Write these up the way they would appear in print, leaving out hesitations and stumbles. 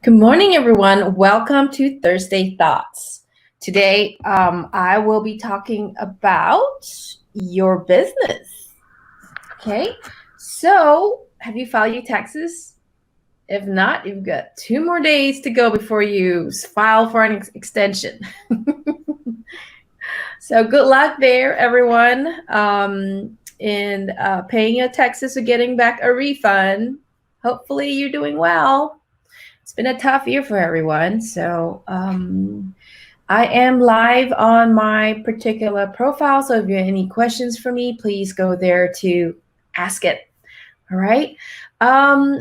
Good morning, everyone. Welcome to Thursday Thoughts. Today, I will be talking about your business. Okay, so have you filed your taxes? If not, you've got 2 more days to go before you file for an extension. So good luck there, everyone, in paying your taxes or getting back a refund. Hopefully you're doing well. It's been a tough year for everyone. So I am live on my particular profile. So if you have any questions for me, please go there to ask it. All right.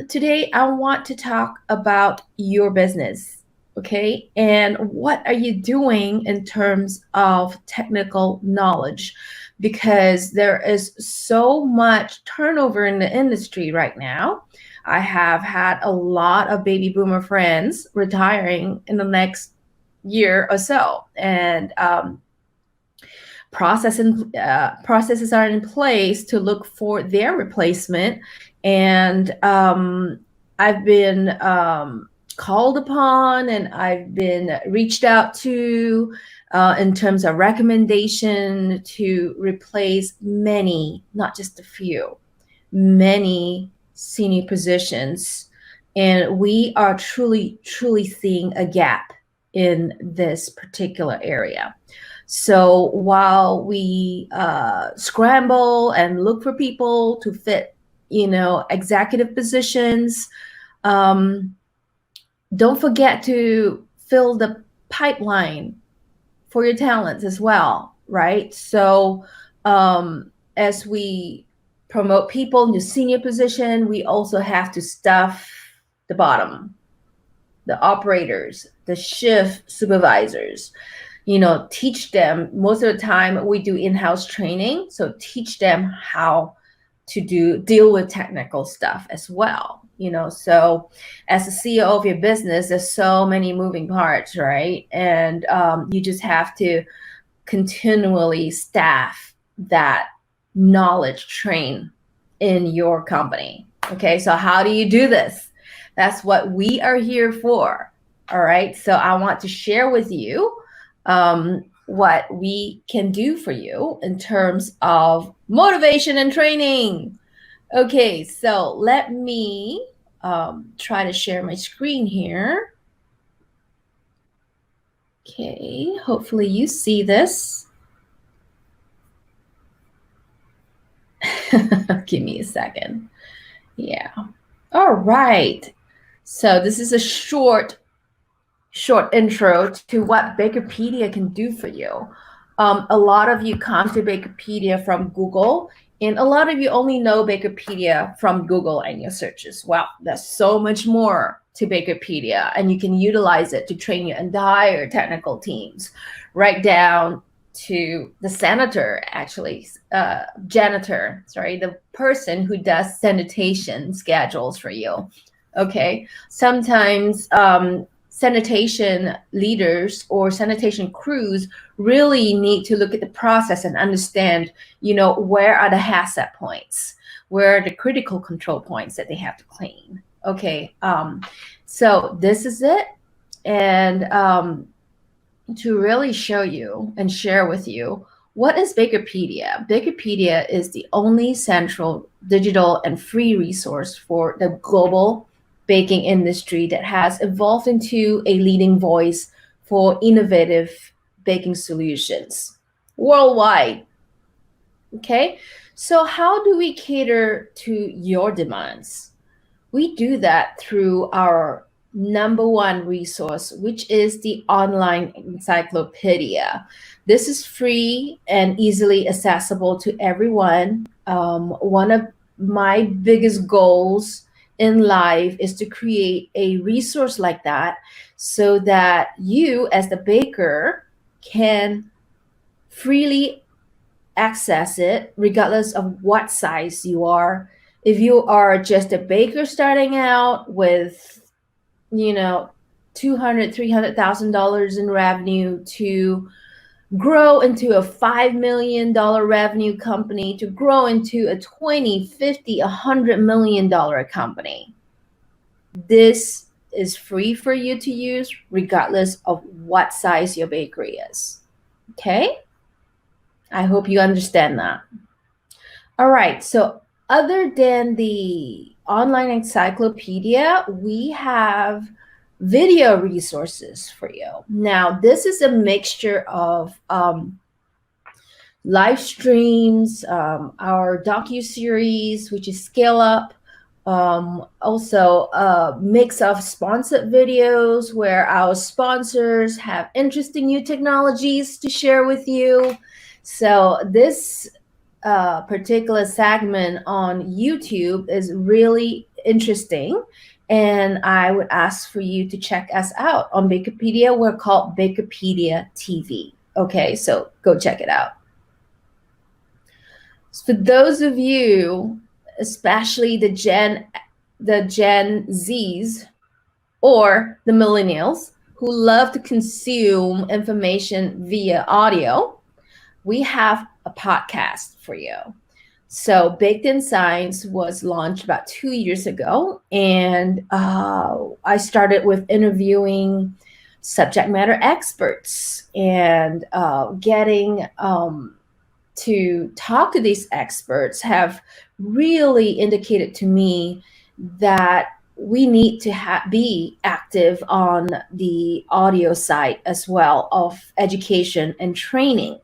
Today, I want to talk about your business. Okay. And what are you doing in terms of technical knowledge? Because there is so much turnover in the industry right now. I have had a lot of baby boomer friends retiring in the next year or so, and processes are in place to look for their replacement. And I've been called upon, and I've been reached out to in terms of recommendation to replace many, not just a few, many senior positions. And we are truly seeing a gap in this particular area. So while we scramble and look for people to fit, executive positions, don't forget to fill the pipeline for your talents as well, right? So as we promote people into senior position, we also have to staff the bottom, the operators, the shift supervisors. Teach them. Most of the time we do in-house training, so teach them how to deal with technical stuff as well. So as a CEO of your business, there's so many moving parts, right? And you just have to continually staff that knowledge train in your company. Okay, so how do you do this? That's what we are here for. All right, so I want to share with you what we can do for you in terms of motivation and training. Okay, so let me try to share my screen here. Okay, hopefully you see this. Give me a second. Yeah. All right. So this is a short intro to what BAKERpedia can do for you. A lot of you come to BAKERpedia from Google, and a lot of you only know BAKERpedia from Google and your searches. Well, there's so much more to BAKERpedia, and you can utilize it to train your entire technical teams, right down to the the person who does sanitation schedules for you. Okay, sometimes sanitation leaders or sanitation crews really need to look at the process and understand, where are the hazard points, where are the critical control points that they have to clean. Okay, so this is it. And to really show you and share with you, what is BAKERpedia? BAKERpedia is the only central digital and free resource for the global baking industry that has evolved into a leading voice for innovative baking solutions worldwide. Okay, so how do we cater to your demands? We do that through our number one resource, which is the online encyclopedia. This is free and easily accessible to everyone. One of my biggest goals in life is to create a resource like that so that you as the baker can freely access it regardless of what size you are. If you are just a baker starting out with $200,000, $300,000 in revenue, to grow into a $5 million revenue company, to grow into a 20, 50, $100 million company. This is free for you to use regardless of what size your bakery is. Okay? I hope you understand that. All right, so other than the online encyclopedia, we have video resources for you. Now, this is a mixture of live streams, our docu-series, which is Scale Up, also a mix of sponsored videos where our sponsors have interesting new technologies to share with you. So this particular segment on YouTube is really interesting, and I would ask for you to check us out on BAKERpedia. We're called BAKERpedia TV. Okay, so go check it out. For those of you, especially the Gen Zs or the millennials who love to consume information via audio, we have a podcast for you. So Baked in Science was launched about 2 years ago, and I started with interviewing subject matter experts and getting to talk to these experts have really indicated to me that we need to be active on the audio side as well of education and training.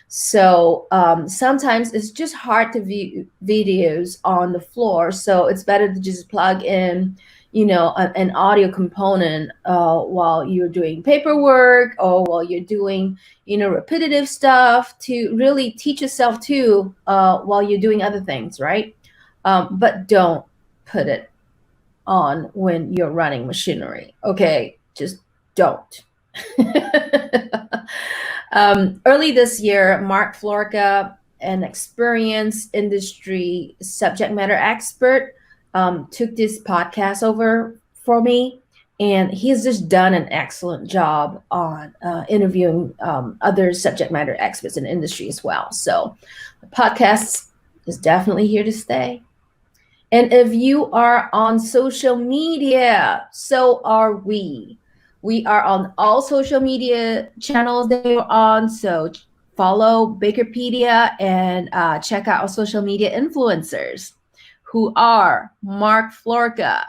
So sometimes it's just hard to view videos on the floor. So it's better to just plug in, an audio component while you're doing paperwork or while you're doing, repetitive stuff to really teach yourself too while you're doing other things, right? But don't put it on when you're running machinery. Okay, just don't. Early this year, Mark Florka, an experienced industry subject matter expert, took this podcast over for me, and he's just done an excellent job on interviewing other subject matter experts in the industry as well. So the podcast is definitely here to stay. And if you are on social media, so are we. We are on all social media channels that you're on. So follow BAKERpedia and check out our social media influencers, who are Mark Florka,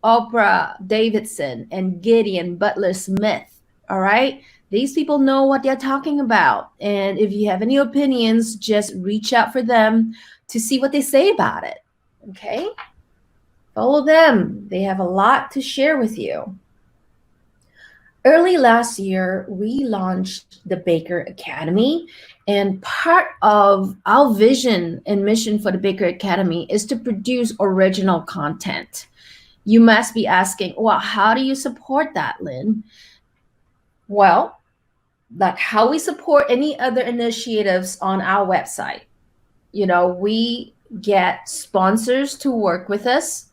Oprah Davidson, and Gideon Butler Smith. All right. These people know what they're talking about. And if you have any opinions, just reach out for them to see what they say about it. Okay. Follow them. They have a lot to share with you. Early last year, we launched the Baker Academy, and part of our vision and mission for the Baker Academy is to produce original content. You must be asking, well, how do you support that, Lynn? Well, like how we support any other initiatives on our website. We get sponsors to work with us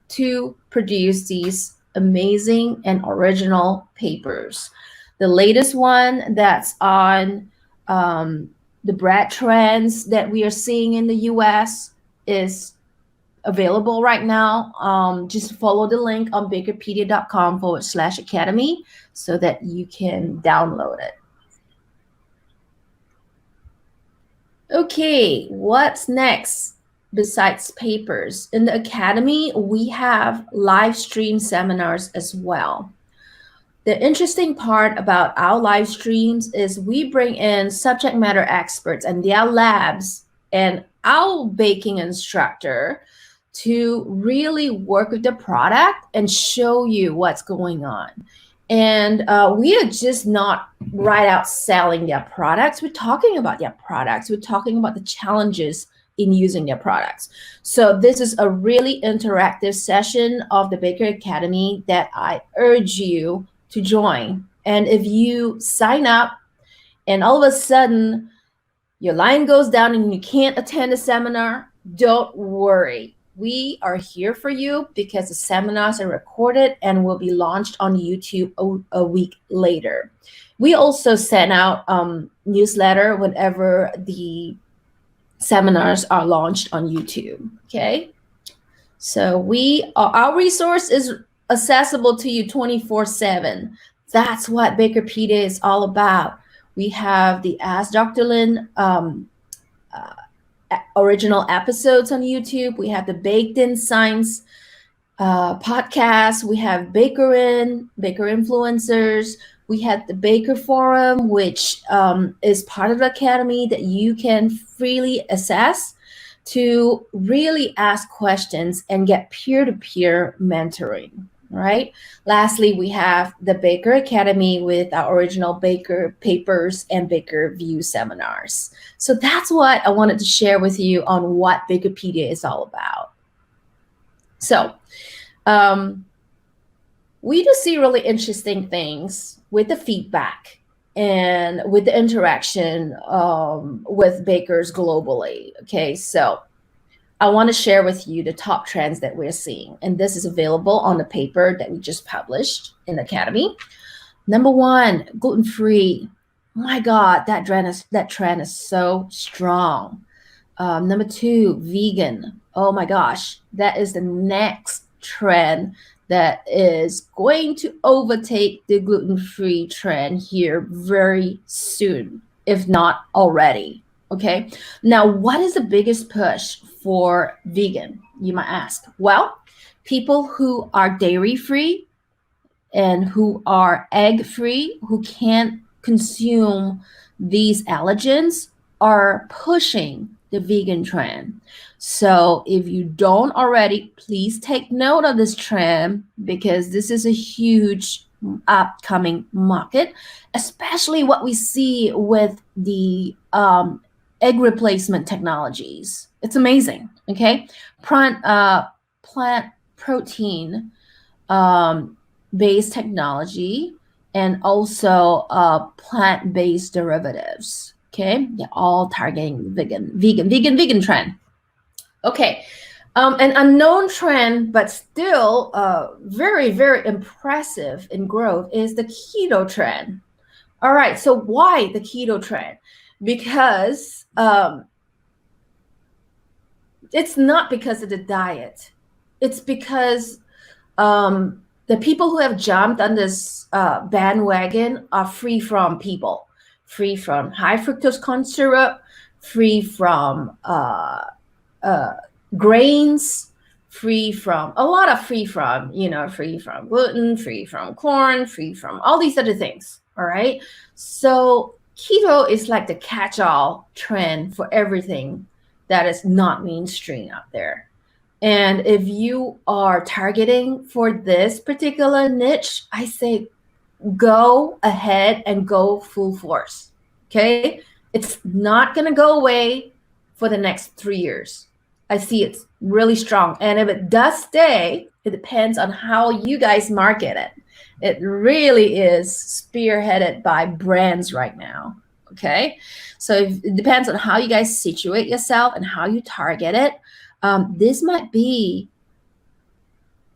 to produce these amazing and original papers. The latest one that's on the bread trends that we are seeing in the US is available right now. Just follow the link on bakerpedia.com/academy so that you can download it. Okay, what's next? Besides papers, in the Academy, we have live stream seminars as well. The interesting part about our live streams is we bring in subject matter experts and their labs and our baking instructor to really work with the product and show you what's going on. And we are just not right out selling their products. We're talking about their products. We're talking about the challenges in using their products. So this is a really interactive session of the Baker Academy that I urge you to join. And if you sign up and all of a sudden your line goes down and you can't attend a seminar, don't worry. We are here for you because the seminars are recorded and will be launched on YouTube a week later. We also send out newsletter whenever the seminars are launched on YouTube. Okay, so our resource is accessible to you 24/7. That's what BAKERpedia is all about. We have the Ask Dr. Lin original episodes on YouTube. We have the Baked in Science podcast. We have Baker influencers. We have the Baker Forum, which is part of the academy that you can freely access to really ask questions and get peer-to-peer mentoring. Right. Lastly, we have the Baker Academy with our original Baker papers and Baker View seminars. So that's what I wanted to share with you on what BAKERpedia is all about. So we do see really interesting things with the feedback and with the interaction with bakers globally. Okay, so I want to share with you the top trends that we're seeing. And this is available on the paper that we just published in the Academy. Number one, gluten-free. Oh my God, that trend is so strong. Number two, vegan. Oh my gosh, that is the next trend that is going to overtake the gluten-free trend here very soon, if not already. Okay, now what is the biggest push for vegan, you might ask? Well, people who are dairy-free and who are egg-free, who can't consume these allergens, are pushing the vegan trend. So if you don't already, please take note of this trend, because this is a huge upcoming market, especially what we see with the egg replacement technologies. It's amazing. Okay, plant protein based technology, and also plant-based derivatives. Okay, they're all targeting vegan trend. Okay, an unknown trend, but still very, very impressive in growth, is the keto trend. All right, so why the keto trend? Because it's not because of the diet. It's because the people who have jumped on this bandwagon are free from people, free from high fructose corn syrup, free from grains, free from a lot of free from gluten, free from corn, free from all these other things. All right. So keto is like the catch-all trend for everything that is not mainstream out there. And if you are targeting for this particular niche, I say go ahead and go full force. Okay. It's not going to go away for the next 3 years. I see it's really strong. And if it does stay, it depends on how you guys market it. It really is spearheaded by brands right now. Okay. So it depends on how you guys situate yourself and how you target it. This might be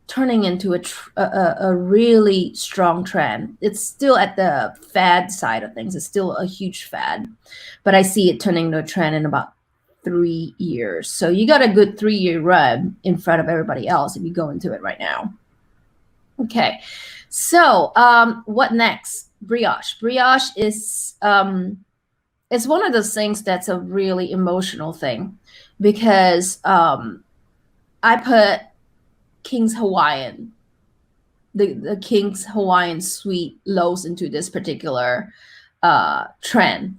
turning into a really strong trend. It's still at the fad side of things. It's still a huge fad, but I see it turning into a trend in about 3 years. So you got a good 3-year run in front of everybody else if you go into it right now. Okay, so what next? Brioche. Brioche is it's one of those things that's a really emotional thing, because I put King's Hawaiian, the King's Hawaiian sweet loaves into this particular trend.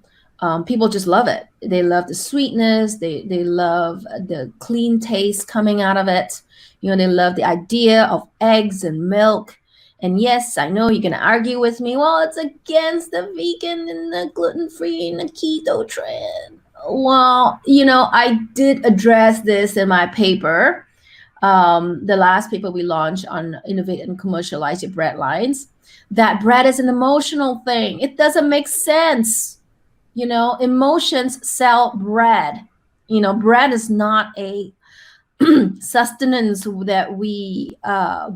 People just love it. They love the sweetness. They love the clean taste coming out of it. They love the idea of eggs and milk. And yes, I know you're going to argue with me. Well, it's against the vegan and the gluten-free and the keto trend. Well, I did address this in my paper, the last paper we launched on Innovate and Commercialize Your Bread Lines, that bread is an emotional thing. It doesn't make sense. Emotions sell bread. Bread is not a sustenance that we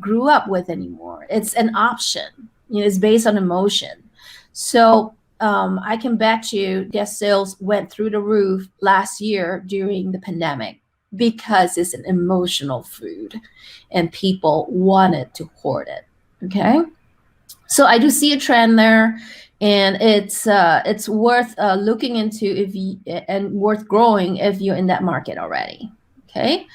grew up with anymore. It's an option. It's based on emotion. So I can bet you their sales went through the roof last year during the pandemic. because it's an emotional food and people wanted to hoard it. Okay. So I do see a trend there, and it's worth looking into if you, and worth growing if you're in that market already. Okay.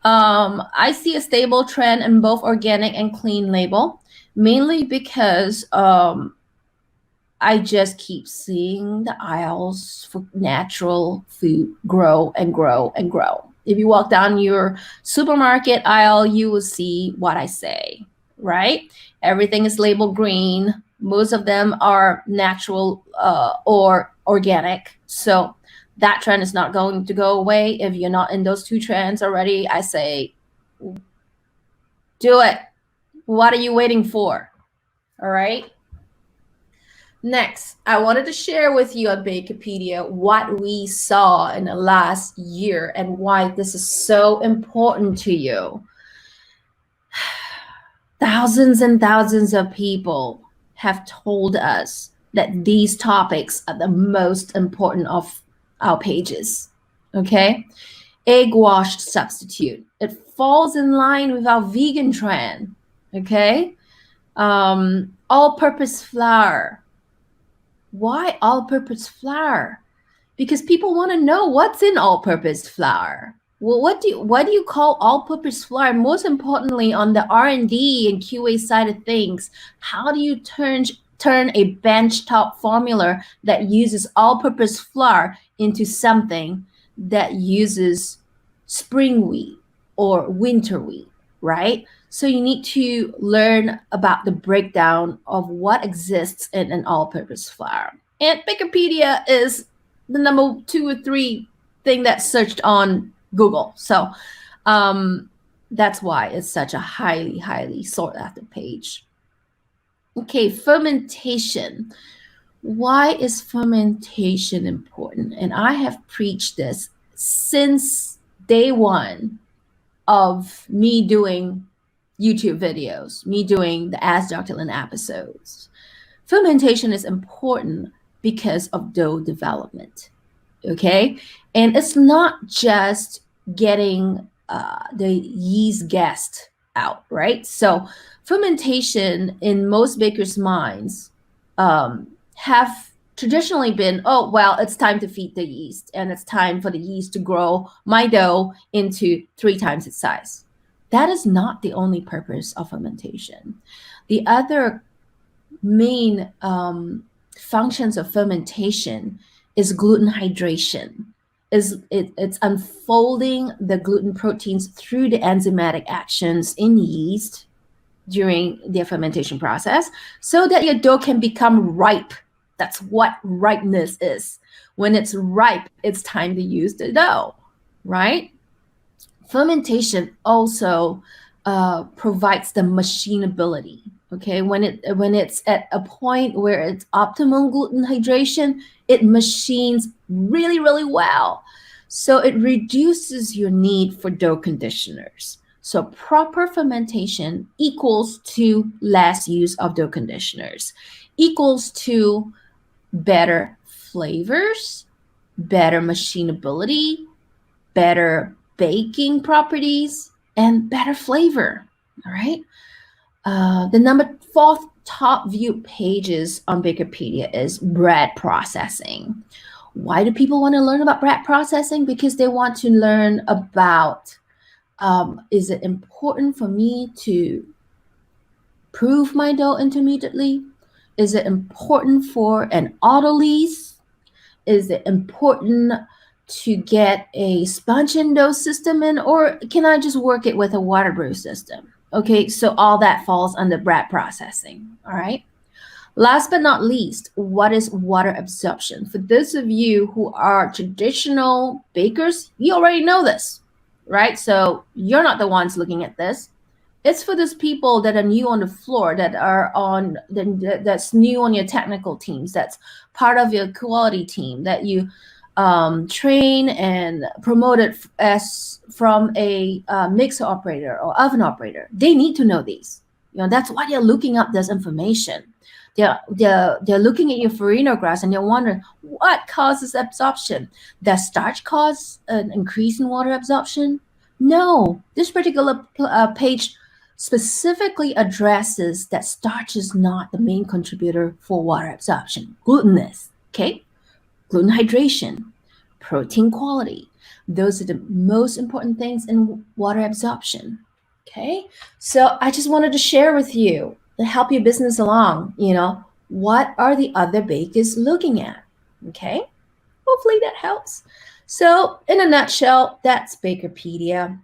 I see a stable trend in both organic and clean label, mainly because I just keep seeing the aisles for natural food grow and grow and grow. If you walk down your supermarket aisle, you will see what I say, right? Everything is labeled green. Most of them are natural or organic. So that trend is not going to go away. If you're not in those two trends already, I say, do it. What are you waiting for? All right. Next, I wanted to share with you on BAKERpedia what we saw in the last year and why this is so important to you. Thousands and thousands of people have told us that these topics are the most important of our pages. Okay? Egg wash substitute. It falls in line with our vegan trend. Okay? All-purpose flour. Why all-purpose flour? Because people want to know what's in all-purpose flour. Well, what do you call all-purpose flour? Most importantly, on the R&D and QA side of things, how do you turn a benchtop formula that uses all-purpose flour into something that uses spring wheat or winter wheat, right? So you need to learn about the breakdown of what exists in an all-purpose flour. And BAKERpedia is the number 2 or 3 thing that's searched on Google. So that's why it's such a highly, highly sought after page. Okay, fermentation. Why is fermentation important? And I have preached this since day one of me doing YouTube videos, me doing the Ask Dr. Lin episodes. Fermentation is important because of dough development, okay? And it's not just getting the yeast guest out, right? So fermentation in most bakers' minds have traditionally been, oh, well, it's time to feed the yeast and it's time for the yeast to grow my dough into 3 times its size. That is not the only purpose of fermentation. The other main functions of fermentation is gluten hydration. It's unfolding the gluten proteins through the enzymatic actions in yeast during their fermentation process so that your dough can become ripe. That's what ripeness is. When it's ripe, it's time to use the dough, right? Fermentation also provides the machinability. Okay, when it's at a point where it's optimum gluten hydration, it machines really, really well. So it reduces your need for dough conditioners. So proper fermentation equals to less use of dough conditioners, equals to better flavors, better machinability, better baking properties, and better flavor. All right. The number 4th top viewed pages on BAKERpedia is bread processing. Why do people want to learn about bread processing? Because they want to learn about, is it important for me to proof my dough intermediately? Is it important for an autolyse? Is it important to get a sponge and dough system in, or can I just work it with a water brew system? Okay, so all that falls under bread processing, all right? Last but not least, what is water absorption? For those of you who are traditional bakers, you already know this, right? So you're not the ones looking at this. It's for those people that are new on the floor, that are on, that's new on your technical teams, that's part of your quality team, that you train and promoted as from a mixer operator or oven operator. They need to know these. You know, that's why they're looking up this information. They're looking at your farina graphs and they're wondering what causes absorption. Does starch cause an increase in water absorption? No, this particular page specifically addresses that starch is not the main contributor for water absorption. Gluten is, okay? Gluten hydration, protein quality. Those are the most important things in water absorption. Okay. So I just wanted to share with you to help your business along, what are the other bakers looking at? Okay. Hopefully that helps. So in a nutshell, that's BAKERpedia.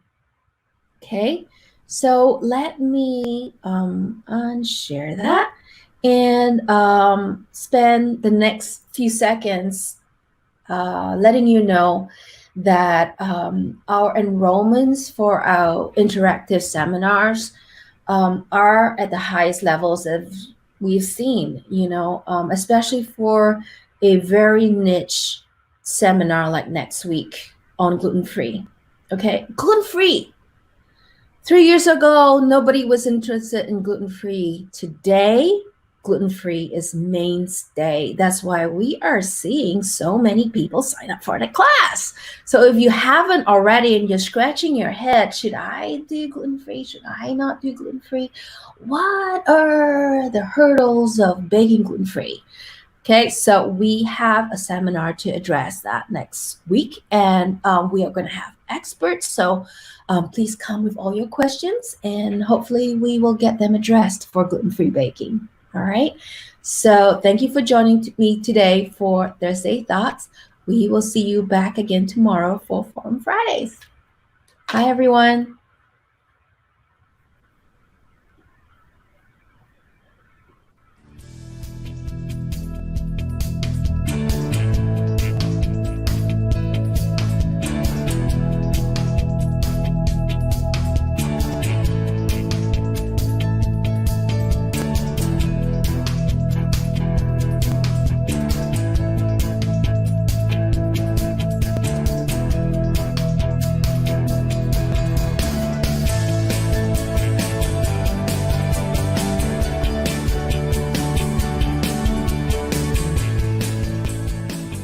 Okay. So let me unshare that and spend the next few seconds letting you know that our enrollments for our interactive seminars are at the highest levels that we've seen, especially for a very niche seminar like next week on gluten-free. Okay, gluten-free. 3 years ago, nobody was interested in gluten-free. Today, gluten-free is mainstay. That's why we are seeing so many people sign up for the class. So if you haven't already and you're scratching your head, should I do gluten-free? Should I not do gluten-free? What are the hurdles of baking gluten-free? Okay, so we have a seminar to address that next week, and we are going to have experts. So please come with all your questions, and hopefully we will get them addressed for gluten-free baking. All right. So thank you for joining me today for Thursday Thoughts. We will see you back again tomorrow for Forum Fridays. Hi, everyone.